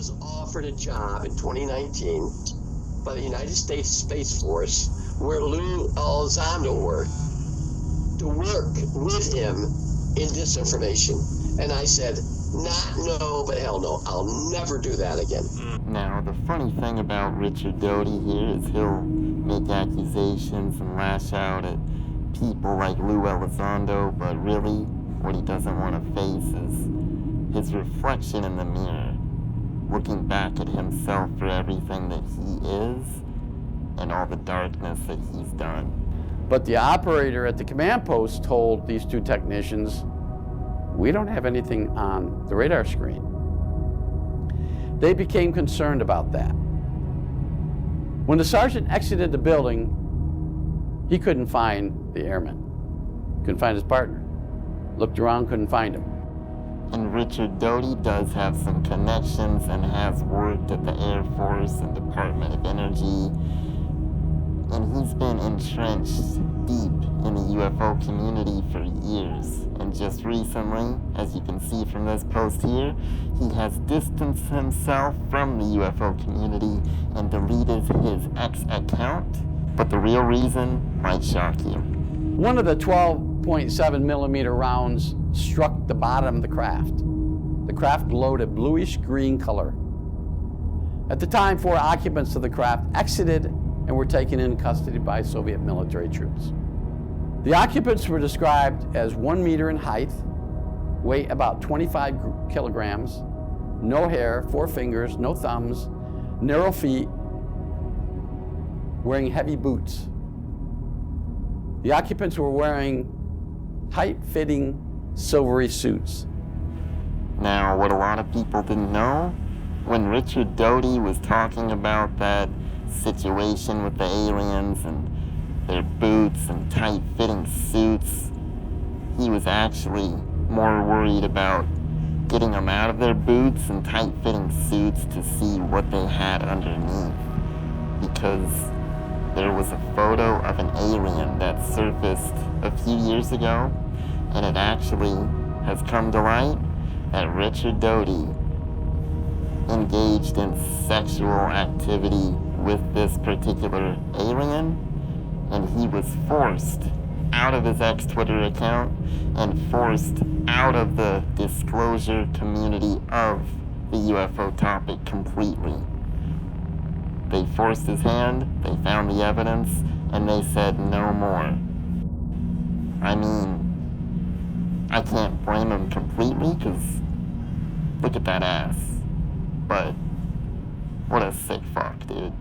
was offered a job in 2019 by the United States Space Force where Lou Elizondo worked, to work with him in disinformation. And I said, not no, but hell no, I'll never do that again. Now, the funny thing about Richard Doty here is he'll make accusations and lash out at people like Lou Elizondo, but really, what he doesn't want to face is his reflection in the mirror, looking back at himself for everything that he is and all the darkness that he's done. But the operator at the command post told these two technicians, we don't have anything on the radar screen. They became concerned about that. When the sergeant exited the building, he couldn't find the airman, couldn't find his partner. Looked around, couldn't find him. And Richard Doty does have some connections and has worked at the Air Force and Department of Energy. And he's been entrenched deep in the UFO community for years. And just recently, as you can see from this post here, he has distanced himself from the UFO community and deleted his X account. But the real reason might shock you. One of the 12.7 millimeter rounds struck the bottom of the craft. The craft glowed a bluish green color. At the time, 4 occupants of the craft exited and were taken in custody by Soviet military troops. The occupants were described as 1 meter in height, weigh about 25 kilograms, no hair, 4 fingers, no thumbs, narrow feet, wearing heavy boots. The occupants were wearing tight-fitting silvery suits. Now, what a lot of people didn't know, when Richard Doty was talking about that situation with the aliens and their boots and tight-fitting suits, he was actually more worried about getting them out of their boots and tight-fitting suits to see what they had underneath. Because there was a photo of an alien that surfaced a few years ago, and it actually has come to light that Richard Doty engaged in sexual activity with this particular alien, and he was forced out of his X-Twitter account and forced out of the disclosure community of the UFO topic completely. They forced his hand, they found the evidence, and they said no more. I mean, I can't blame him completely, because look at that ass. But what a sick fuck, dude.